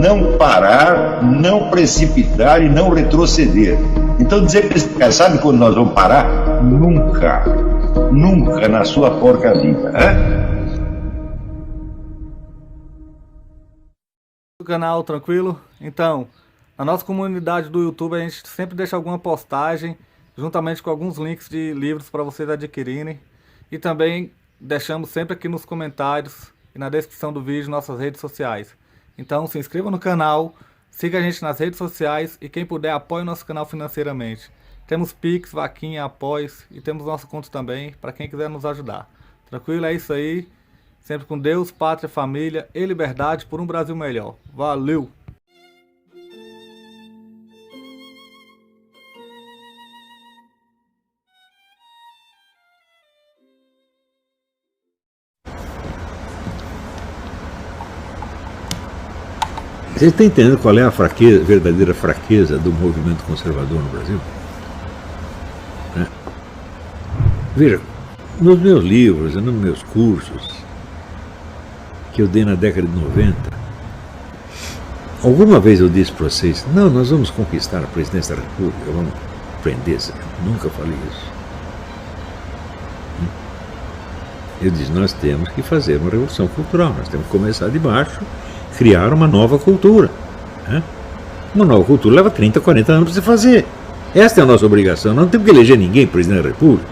não parar, não precipitar e não retroceder. Então dizer para esse cara, sabe quando nós vamos parar? Nunca. Nunca na sua porca vida. O canal tranquilo? Então, na nossa comunidade do YouTube a gente sempre deixa alguma postagem juntamente com alguns links de livros para vocês adquirirem. E também deixamos sempre aqui nos comentários e na descrição do vídeo nossas redes sociais. Então se inscreva no canal, siga a gente nas redes sociais e quem puder apoie o nosso canal financeiramente. Temos Pix, Vaquinha, Apoios e temos nosso conto também para quem quiser nos ajudar. Tranquilo? É isso aí. Sempre com Deus, pátria, família e liberdade por um Brasil melhor. Valeu! Você está entendendo qual é a fraqueza, verdadeira fraqueza do movimento conservador no Brasil? Veja, nos meus livros e nos meus cursos que eu dei na década de 90, alguma vez eu disse para vocês, não, nós vamos conquistar a presidência da República, vamos prender, nunca falei isso. Eu disse, nós temos que fazer uma revolução cultural, nós temos que começar de baixo, criar uma nova cultura. Uma nova cultura leva 30, 40 anos para você fazer. Esta é a nossa obrigação. Não temos que eleger ninguém presidente da República.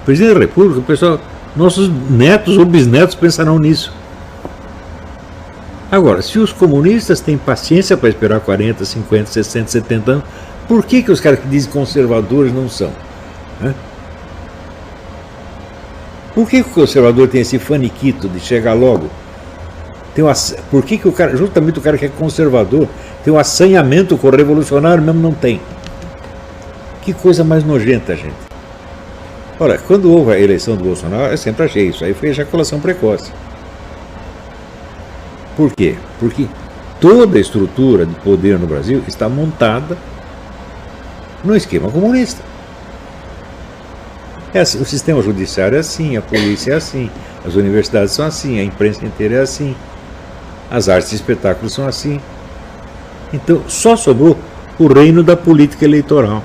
Presidente da República, o pessoal, nossos netos ou bisnetos pensarão nisso. Agora, se os comunistas têm paciência para esperar 40, 50, 60, 70 anos, por que os caras que dizem conservadores não são? Por que o conservador tem esse faniquito de chegar logo? Por que o cara, justamente o cara que é conservador, tem um assanhamento com o revolucionário mesmo não tem? Que coisa mais nojenta, gente. Olha, quando houve a eleição do Bolsonaro, eu sempre achei isso aí foi ejaculação precoce. Por quê? Porque toda a estrutura de poder no Brasil está montada no esquema comunista. É assim, o sistema judiciário é assim, a polícia é assim, as universidades são assim, a imprensa inteira é assim. As artes e espetáculos são assim. Então, só sobrou o reino da política eleitoral.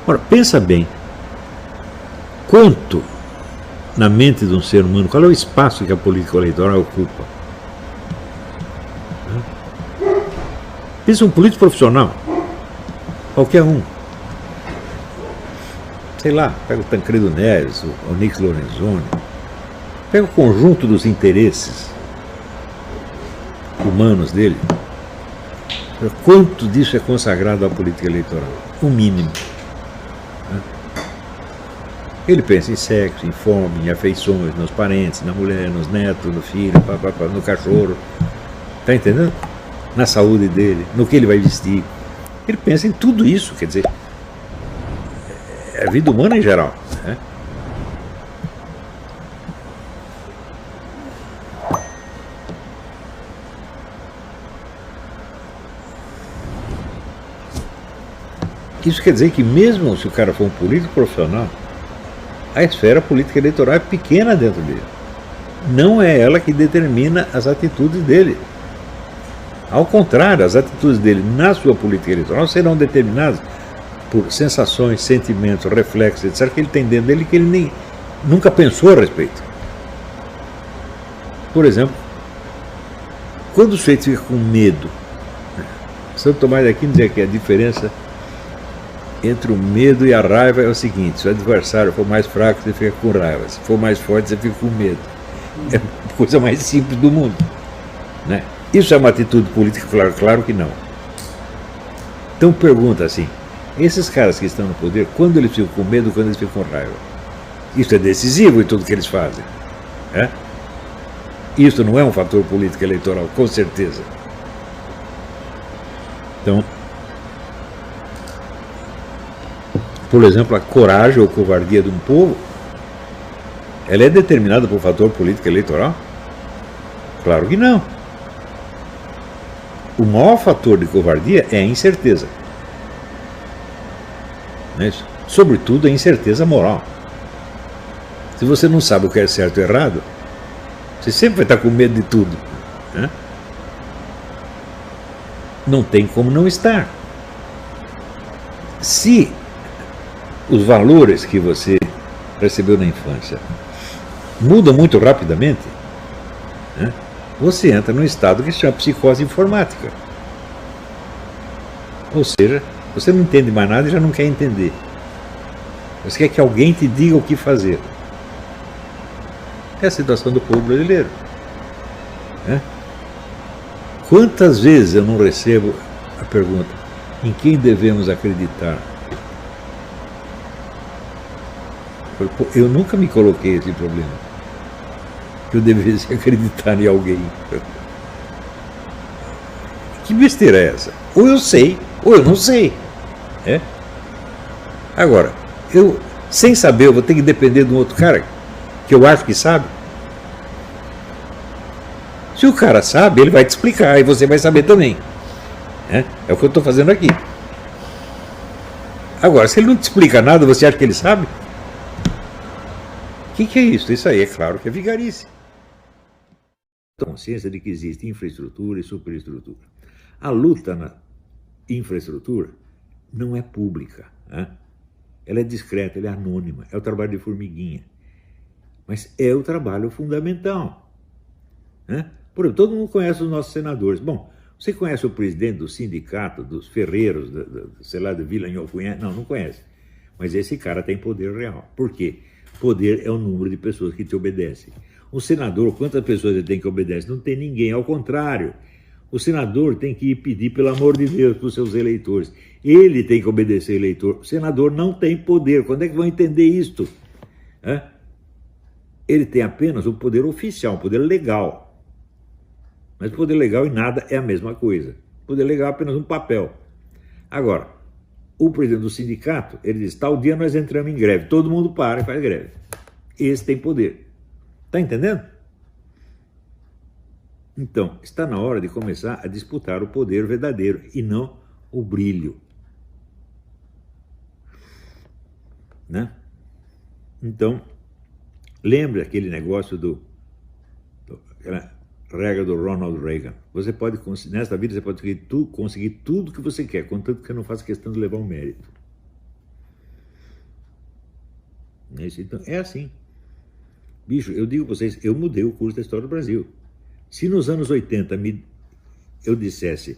Ora, pensa bem. Quanto na mente de um ser humano, qual é o espaço que a política eleitoral ocupa? Pensa um político profissional. Qualquer um. Sei lá, pega o Tancredo Neves, o Onyx Lorenzoni. Pega o conjunto dos interesses humanos dele, quanto disso é consagrado à política eleitoral? O mínimo. Ele pensa em sexo, em fome, em afeições, nos parentes, na mulher, nos netos, no filho, no cachorro. Está entendendo? Na saúde dele, no que ele vai vestir. Ele pensa em tudo isso, quer dizer, é a vida humana em geral. Isso quer dizer que mesmo se o cara for um político profissional, a esfera política eleitoral é pequena dentro dele. Não é ela que determina as atitudes dele. Ao contrário, as atitudes dele na sua política eleitoral serão determinadas por sensações, sentimentos, reflexos, etc., que ele tem dentro dele que ele nunca pensou a respeito. Por exemplo, quando o sujeito fica com medo, Santo Tomás de Aquino dizia que a diferença entre o medo e a raiva é o seguinte: se o adversário for mais fraco, você fica com raiva, se for mais forte, você fica com medo. É a coisa mais simples do mundo, né? Isso é uma atitude política? Claro que não. Então pergunta assim, esses caras que estão no poder, quando eles ficam com medo, quando eles ficam com raiva? Isso é decisivo em tudo que eles fazem. Isso não é um fator político eleitoral, com certeza. Então, por exemplo, a coragem ou covardia de um povo, ela é determinada por fator político eleitoral? Claro que não. O maior fator de covardia é a incerteza. Não é isso? Sobretudo a incerteza moral. Se você não sabe o que é certo e errado, você sempre vai estar com medo de tudo. não tem como não estar. Se os valores que você recebeu na infância mudam muito rapidamente, né, você entra num estado que se chama psicose informática. Ou seja, você não entende mais nada e já não quer entender. Você quer que alguém te diga o que fazer. É a situação do povo brasileiro. Né? Quantas vezes eu não recebo a pergunta: em quem devemos acreditar? Eu nunca me coloquei esse problema, que eu devesse acreditar em alguém. Que besteira é essa? Ou eu sei, ou eu não sei. É? Agora, eu, sem saber, eu vou ter que depender de um outro cara que eu acho que sabe. Se o cara sabe, ele vai te explicar e você vai saber também. É o que eu estou fazendo aqui. Agora, se ele não te explica nada, você acha que ele sabe? O que é isso? Isso aí é claro que é vigarice. A consciência de que existe infraestrutura e superestrutura. A luta na infraestrutura não é pública. Ela é discreta, ela é anônima. É o trabalho de formiguinha. Mas é o trabalho fundamental. Por exemplo, todo mundo conhece os nossos senadores. Bom, você conhece o presidente do sindicato, dos ferreiros, sei lá, de Vila Nhocuinha? Não conhece. Mas esse cara tem poder real. Por quê? Poder é o número de pessoas que te obedecem. O senador, quantas pessoas ele tem que obedecer? Não tem ninguém, ao contrário. O senador tem que ir pedir, pelo amor de Deus, para os seus eleitores. Ele tem que obedecer ao eleitor. O senador não tem poder. Quando é que vão entender isto? Ele tem apenas o poder oficial, o poder legal. Mas poder legal e nada é a mesma coisa. Poder legal é apenas um papel. Agora, o presidente do sindicato, ele diz: tal dia nós entramos em greve. Todo mundo para e faz greve. Esse tem poder. Está entendendo? Então, está na hora de começar a disputar o poder verdadeiro e não o brilho. Né? Então, lembre aquele negócio aquela regra do Ronald Reagan. Você pode, nesta vida, você pode conseguir tudo que você quer, contanto que você não faça questão de levar um mérito. Então, é assim. Bicho, eu digo para vocês, eu mudei o curso da história do Brasil. Se nos anos 80 eu dissesse: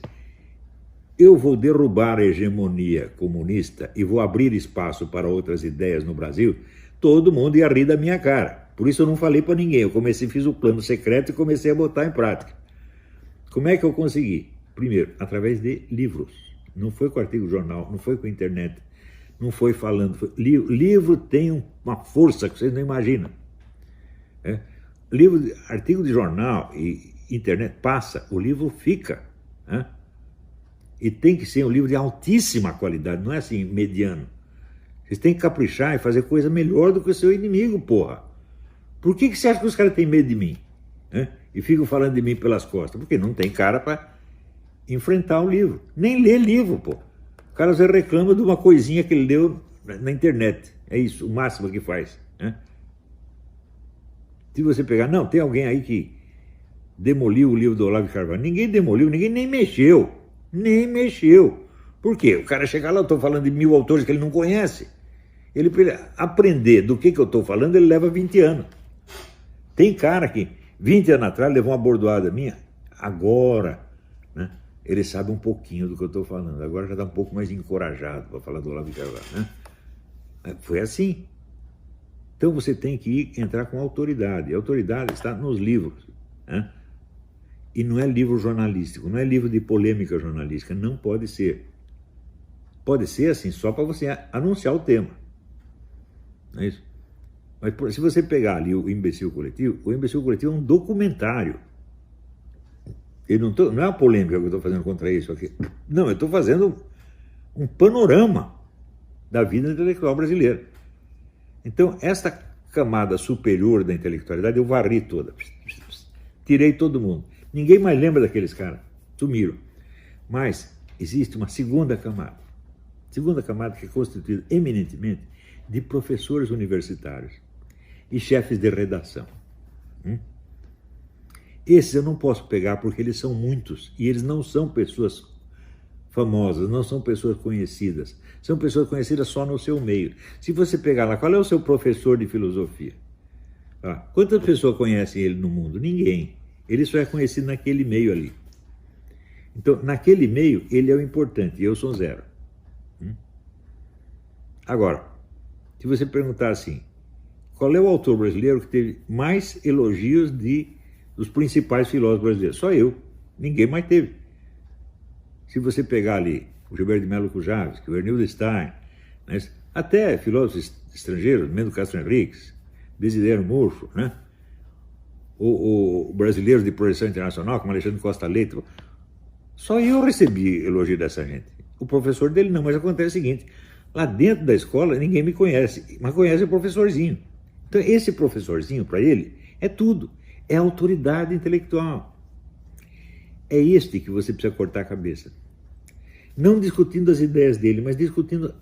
eu vou derrubar a hegemonia comunista e vou abrir espaço para outras ideias no Brasil, todo mundo ia rir da minha cara. Por isso eu não falei para ninguém. Eu fiz o plano secreto e comecei a botar em prática. Como é que eu consegui? Primeiro, através de livros. Não foi com artigo de jornal, não foi com internet, não foi falando. Livro tem uma força que vocês não imaginam. Artigo de jornal e internet passa, o livro fica. E tem que ser um livro de altíssima qualidade, não é assim, mediano. Vocês têm que caprichar e fazer coisa melhor do que o seu inimigo, porra. Por que você acha que os caras têm medo de mim? E ficam falando de mim pelas costas? Porque não tem cara para enfrentar o livro. Nem lê livro, pô. O cara às vezes reclama de uma coisinha que ele leu na internet. É isso, o máximo que faz. Se você pegar, não, tem alguém aí que demoliu o livro do Olavo de Carvalho. Ninguém demoliu, ninguém nem mexeu. Nem mexeu. Por quê? O cara chega lá, eu estou falando de 1000 autores que ele não conhece. Ele, para ele aprender do que eu estou falando, ele leva 20 anos. Tem cara que 20 anos atrás levou uma bordoada minha. Agora, né, ele sabe um pouquinho do que eu estou falando. Agora já está um pouco mais encorajado para falar do Olavo de Carvalho. Foi assim. Então você tem que entrar com autoridade. A autoridade está nos livros. E não é livro jornalístico, não é livro de polêmica jornalística. Não pode ser. Pode ser assim, só para você anunciar o tema. Não é isso? Mas se você pegar ali o Imbecil Coletivo é um documentário. Não é uma polêmica que eu estou fazendo contra isso aqui. Não, eu estou fazendo um panorama da vida intelectual brasileira. Então, esta camada superior da intelectualidade eu varri toda. Tirei todo mundo. Ninguém mais lembra daqueles caras. Sumiram. Mas existe uma segunda camada. Segunda camada que é constituída eminentemente de professores universitários e chefes de redação. Esses eu não posso pegar porque eles são muitos e eles não são pessoas famosas, não são pessoas conhecidas. São pessoas conhecidas só no seu meio. Se você pegar lá, qual é o seu professor de filosofia? Quantas pessoas conhecem ele no mundo? Ninguém. Ele só é conhecido naquele meio ali. Então, naquele meio, ele é o importante, e eu sou zero. Agora, se você perguntar assim, qual é o autor brasileiro que teve mais elogios dos principais filósofos brasileiros? Só eu. Ninguém mais teve. Se você pegar ali o Gilberto de Mello Kujavic, o Ernildo Stein, né, até filósofos estrangeiros, Mendo Castro Henriques, Desiderio Murcho, né, o brasileiro de projeção internacional, como Alexandre Costa Leite, só eu recebi elogio dessa gente. O professor dele não, mas acontece o seguinte, lá dentro da escola ninguém me conhece, mas conhece o professorzinho. Então esse professorzinho, para ele, é tudo, é autoridade intelectual. É este que você precisa cortar a cabeça. Não discutindo as ideias dele, mas discutindo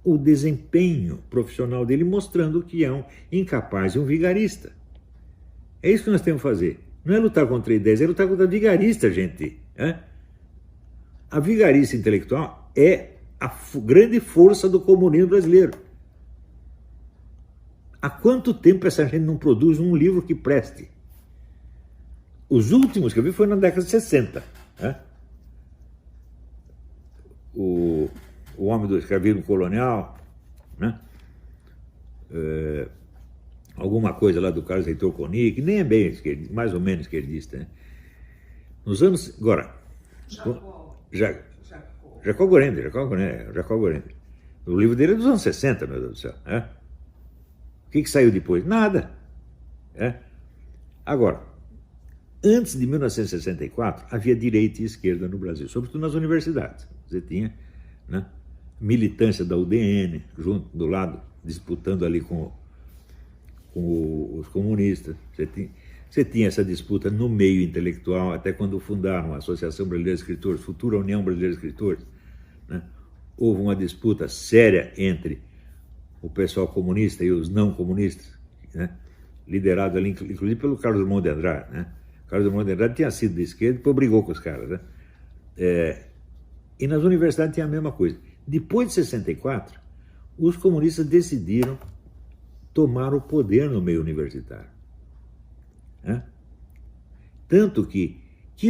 o desempenho profissional dele, mostrando que é um incapaz e um vigarista. É isso que nós temos que fazer. Não é lutar contra ideias, é lutar contra vigarista, gente. A vigarista intelectual é a grande força do comunismo brasileiro. Há quanto tempo essa gente não produz um livro que preste? Os últimos que eu vi foi na década de 60. O Homem do Escravismo Colonial, né? Alguma coisa lá do Carlos Heitor Coni, que nem é bem esquerdista, mais ou menos esquerdista. Né? Nos anos... Agora... Jacó Gorender. O livro dele é dos anos 60, meu Deus do céu. O que saiu depois? Nada. Agora... Antes de 1964, havia direita e esquerda no Brasil, sobretudo nas universidades. Você tinha, né, militância da UDN, junto, do lado, disputando ali com os comunistas. Você tinha essa disputa no meio intelectual, até quando fundaram a Associação Brasileira de Escritores, futura União Brasileira de Escritores. Né? Houve uma disputa séria entre o pessoal comunista e os não comunistas, né? Liderado ali, inclusive pelo Carlos Drummond de Andrade, né? Carlos Drummond de Andrade tinha sido de esquerda e depois brigou com os caras. Né? E nas universidades tinha a mesma coisa. Depois de 64, os comunistas decidiram tomar o poder no meio universitário. Né? Tanto que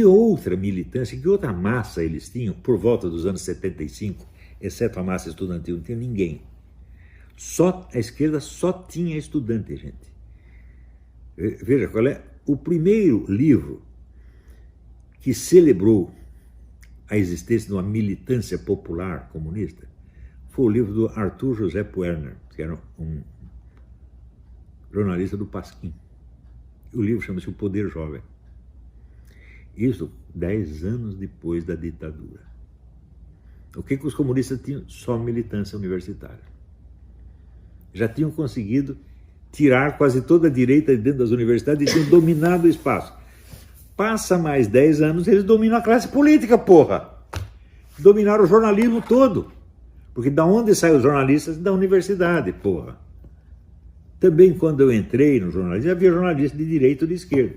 outra militância, que outra massa eles tinham, por volta dos anos 75, exceto a massa estudantil, não tinha ninguém. Só a esquerda só tinha estudante, gente. Veja qual é. O primeiro livro que celebrou a existência de uma militância popular comunista foi o livro do Arthur José Puerner, que era um jornalista do Pasquim. O livro chama-se O Poder Jovem. Isso 10 anos depois da ditadura. O que os comunistas tinham? Só militância universitária. Já tinham conseguido tirar quase toda a direita de dentro das universidades e tinham dominado o espaço. Passa mais 10 anos, eles dominam a classe política, porra! Dominaram o jornalismo todo. Porque da onde saem os jornalistas? Da universidade, porra. Também quando eu entrei no jornalismo, havia jornalista de direita ou de esquerda.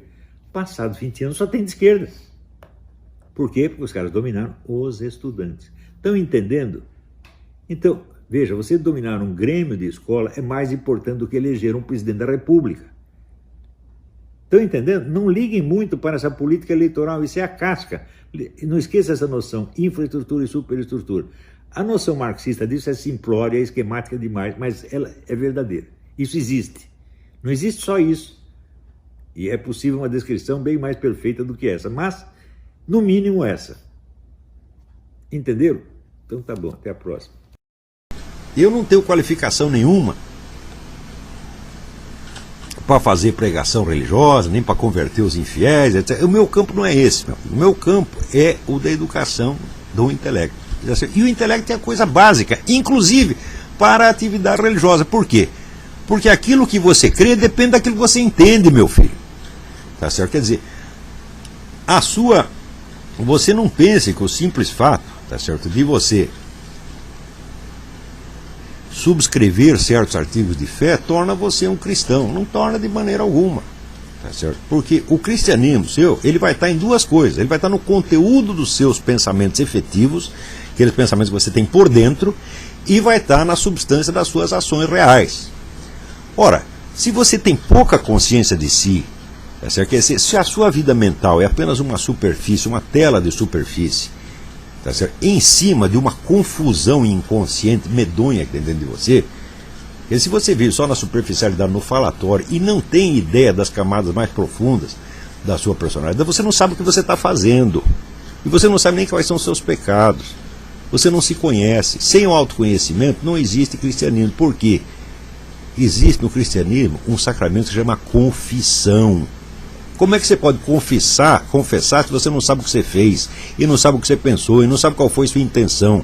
Passados 20 anos só tem de esquerda. Por quê? Porque os caras dominaram os estudantes. Estão entendendo? Então, veja, você dominar um grêmio de escola é mais importante do que eleger um presidente da República. Estão entendendo? Não liguem muito para essa política eleitoral, isso é a casca. Não esqueça essa noção, infraestrutura e superestrutura. A noção marxista disso é simplória, é esquemática demais, mas ela é verdadeira. Isso existe. Não existe só isso. E é possível uma descrição bem mais perfeita do que essa, mas, no mínimo, essa. Entenderam? Então tá bom, até a próxima. Eu não tenho qualificação nenhuma para fazer pregação religiosa, nem para converter os infiéis, etc. O meu campo não é esse, meu. O meu campo é o da educação do intelecto. E o intelecto é a coisa básica, inclusive para a atividade religiosa. Por quê? Porque aquilo que você crê depende daquilo que você entende, meu filho. Tá certo? Quer dizer, você não pense que o simples fato, tá certo, de você subscrever certos artigos de fé torna você um cristão. Não torna de maneira alguma. Tá certo? Porque o cristianismo seu, ele vai estar em duas coisas. Ele vai estar no conteúdo dos seus pensamentos efetivos, aqueles pensamentos que você tem por dentro, e vai estar na substância das suas ações reais. Ora, se você tem pouca consciência de si, tá certo? Se a sua vida mental é apenas uma superfície, uma tela de superfície, tá certo? Em cima de uma confusão inconsciente, medonha que tem dentro de você, porque se você vive só na superficialidade, no falatório, e não tem ideia das camadas mais profundas da sua personalidade, você não sabe o que você está fazendo. E você não sabe nem quais são os seus pecados. Você não se conhece. Sem o autoconhecimento não existe cristianismo. Por quê? Existe no cristianismo um sacramento que se chama confissão. Como é que você pode confessar se você não sabe o que você fez, e não sabe o que você pensou, e não sabe qual foi sua intenção?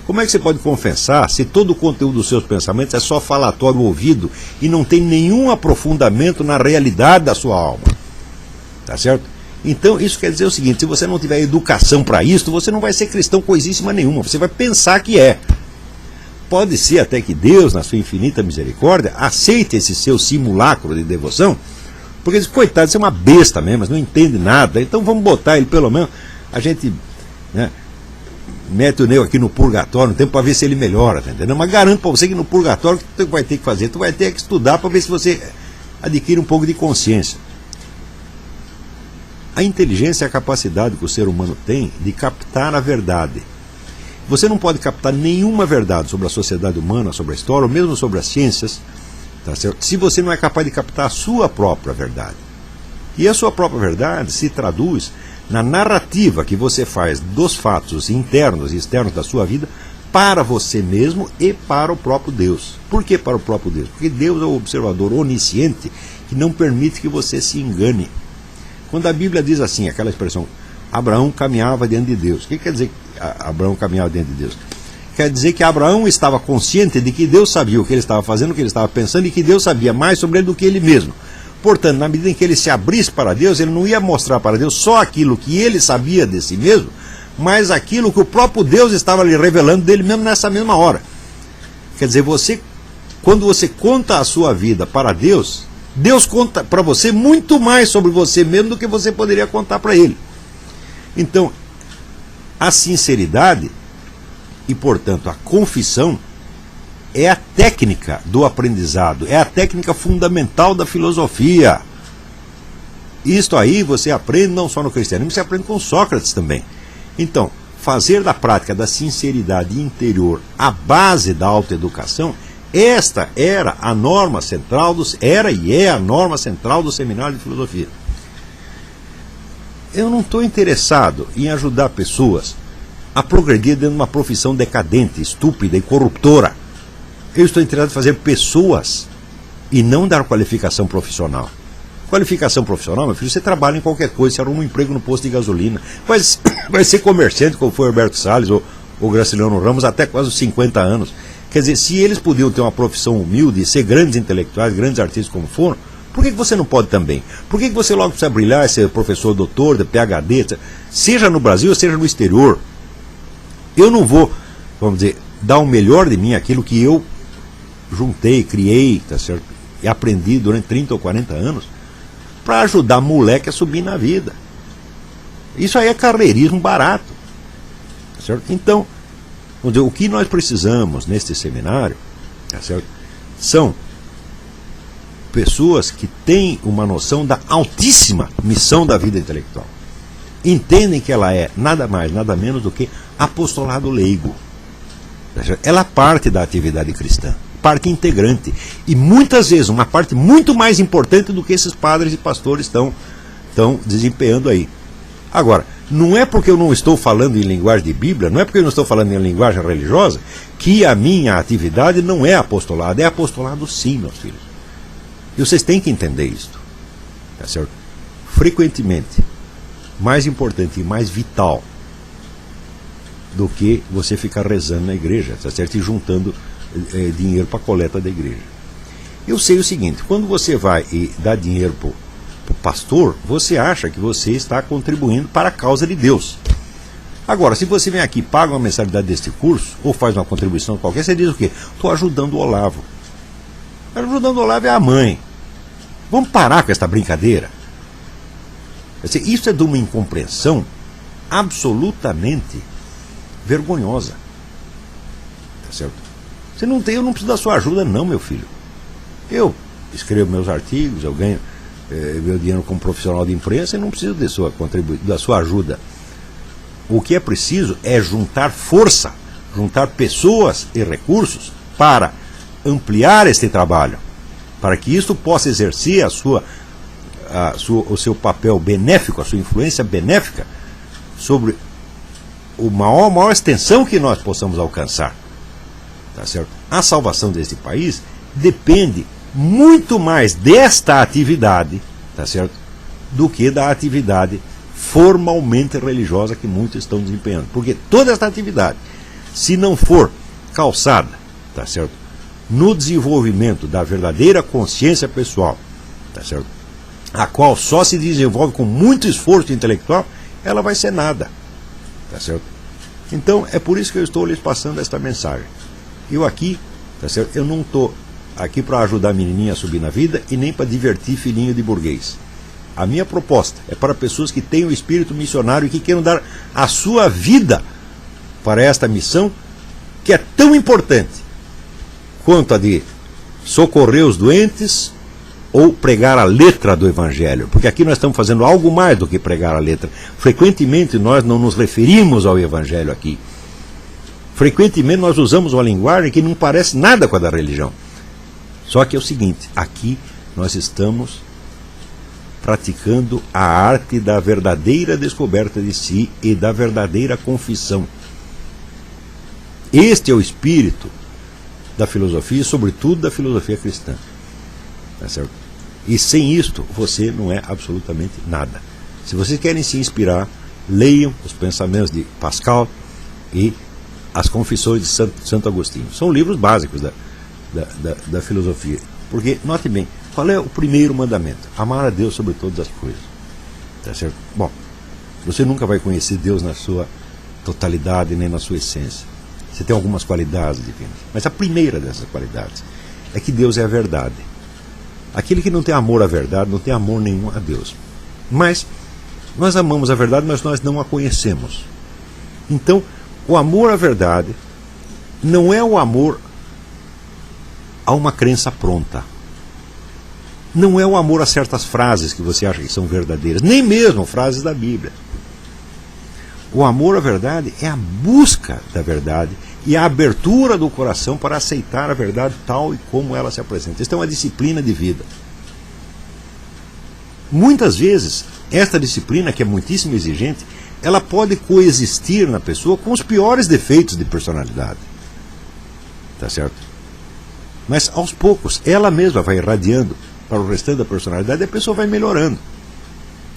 Como é que você pode confessar se todo o conteúdo dos seus pensamentos é só falatório ouvido e não tem nenhum aprofundamento na realidade da sua alma? Tá certo? Então isso quer dizer o seguinte: se você não tiver educação para isso, você não vai ser cristão coisíssima nenhuma, você vai pensar que é. Pode ser até que Deus, na sua infinita misericórdia, aceite esse seu simulacro de devoção, porque diz, coitado, você é uma besta mesmo, mas não entende nada, então vamos botar ele pelo menos, a gente, né, mete o nego aqui no purgatório um tempo para ver se ele melhora, tá entendendo? Mas garanto para você que no purgatório o que tu vai ter que fazer? Tu vai ter que estudar para ver se você adquire um pouco de consciência. A inteligência é a capacidade que o ser humano tem de captar a verdade. Você não pode captar nenhuma verdade sobre a sociedade humana, sobre a história, ou mesmo sobre as ciências, tá certo? Se você não é capaz de captar a sua própria verdade. E a sua própria verdade se traduz na narrativa que você faz dos fatos internos e externos da sua vida para você mesmo e para o próprio Deus. Por que para o próprio Deus? Porque Deus é o observador onisciente que não permite que você se engane. Quando a Bíblia diz assim, aquela expressão, Abraão caminhava diante de Deus. O que quer dizer que Abraão caminhava diante de Deus? Quer dizer que Abraão estava consciente de que Deus sabia o que ele estava fazendo, o que ele estava pensando, e que Deus sabia mais sobre ele do que ele mesmo. Portanto, na medida em que ele se abrisse para Deus, ele não ia mostrar para Deus só aquilo que ele sabia de si mesmo, mas aquilo que o próprio Deus estava lhe revelando dele mesmo nessa mesma hora. Quer dizer, quando você conta a sua vida para Deus, Deus conta para você muito mais sobre você mesmo do que você poderia contar para ele. Então, a sinceridade e, portanto, a confissão é a técnica do aprendizado, é a técnica fundamental da filosofia. Isto aí você aprende não só no cristianismo, você aprende com Sócrates também. Então, fazer da prática da sinceridade interior a base da autoeducação, esta era a norma central a norma central do seminário de filosofia. Eu não estou interessado em ajudar pessoas a progredir dentro de uma profissão decadente, estúpida e corruptora. Eu estou interessado em fazer pessoas e não dar qualificação profissional. Qualificação profissional, meu filho, você trabalha em qualquer coisa, você arruma um emprego no posto de gasolina, vai ser comerciante, como foi o Alberto Salles ou o Graciliano Ramos, até quase os 50 anos. Quer dizer, se eles podiam ter uma profissão humilde, ser grandes intelectuais, grandes artistas como foram, por que você não pode também? Por que você logo precisa brilhar, ser professor, doutor, PhD, seja no Brasil, seja no exterior? Eu não vou, vamos dizer, dar o melhor de mim, aquilo que eu juntei, criei, tá certo? E aprendi durante 30 ou 40 anos, para ajudar moleque a subir na vida. Isso aí é carreirismo barato. Tá certo? Então, vamos dizer, o que nós precisamos neste seminário, tá certo? São pessoas que têm uma noção da altíssima missão da vida intelectual. Entendem que ela é nada mais, nada menos do que apostolado leigo. Tá certo? Ela parte da atividade cristã, parte integrante, e muitas vezes uma parte muito mais importante do que esses padres e pastores estão desempenhando aí. Agora, não é porque eu não estou falando em linguagem de Bíblia, não é porque eu não estou falando em linguagem religiosa, que a minha atividade não é apostolado. É apostolado sim, meus filhos. E vocês têm que entender isto. Tá certo? Frequentemente, mais importante e mais vital do que você ficar rezando na igreja, tá certo? E juntando dinheiro para a coleta da igreja. Eu sei o seguinte, quando você vai e dá dinheiro para o pastor, você acha que você está contribuindo para a causa de Deus. Agora, se você vem aqui e paga uma mensalidade deste curso, ou faz uma contribuição qualquer, você diz o quê? Estou ajudando o Olavo. Ajudando o Olavo é a mãe. Vamos parar com esta brincadeira. Isso é de uma incompreensão absolutamente vergonhosa. Tá certo? Você não tem, eu não preciso da sua ajuda, não, meu filho. Eu escrevo meus artigos, eu ganho meu dinheiro como profissional de imprensa e não preciso da sua ajuda. O que é preciso é juntar força, juntar pessoas e recursos para ampliar este trabalho, para que isto possa exercer o seu papel benéfico, a sua influência benéfica sobre a maior extensão que nós possamos alcançar. Tá certo? A salvação deste país depende muito mais desta atividade, tá certo, do que da atividade formalmente religiosa que muitos estão desempenhando. Porque toda esta atividade, se não for calçada, tá certo, no desenvolvimento da verdadeira consciência pessoal, tá certo, a qual só se desenvolve com muito esforço intelectual, ela vai ser nada, tá certo? Então é por isso que eu estou lhes passando esta mensagem. Eu aqui, tá certo, eu não estou aqui para ajudar a menininha a subir na vida e nem para divertir filhinho de burguês. A minha proposta é para pessoas que tenham espírito missionário e que queiram dar a sua vida para esta missão, que é tão importante quanto a de socorrer os doentes ou pregar a letra do Evangelho. Porque aqui nós estamos fazendo algo mais do que pregar a letra. Frequentemente nós não nos referimos ao Evangelho aqui. Frequentemente nós usamos uma linguagem que não parece nada com a da religião. Só que é o seguinte, aqui nós estamos praticando a arte da verdadeira descoberta de si e da verdadeira confissão. Este é o espírito da filosofia e, sobretudo, da filosofia cristã. Tá certo? E sem isto, você não é absolutamente nada. Se vocês querem se inspirar, leiam os pensamentos de Pascal e as Confissões de Santo Agostinho. São livros básicos da filosofia. Porque, note bem, qual é o primeiro mandamento? Amar a Deus sobre todas as coisas. Tá certo? Bom, você nunca vai conhecer Deus na sua totalidade, nem na sua essência. Você tem algumas qualidades divinas. Mas a primeira dessas qualidades é que Deus é a verdade. Aquele que não tem amor à verdade, não tem amor nenhum a Deus. Mas nós amamos a verdade, mas nós não a conhecemos. Então, o amor à verdade não é o amor a uma crença pronta. Não é o amor a certas frases que você acha que são verdadeiras, nem mesmo frases da Bíblia. O amor à verdade é a busca da verdade e a abertura do coração para aceitar a verdade tal e como ela se apresenta. Isso é uma disciplina de vida. Muitas vezes, esta disciplina, que é muitíssimo exigente, ela pode coexistir na pessoa com os piores defeitos de personalidade. Tá certo? Mas, aos poucos, ela mesma vai irradiando para o restante da personalidade e a pessoa vai melhorando.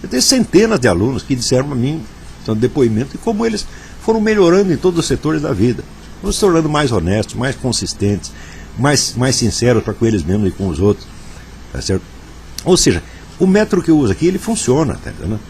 Eu tenho centenas de alunos que disseram para mim, então, depoimento, de como eles foram melhorando em todos os setores da vida. Foram se tornando mais honestos, mais consistentes, mais sinceros para com eles mesmos e com os outros. Tá certo? Ou seja, o método que eu uso aqui, ele funciona, tá entendendo?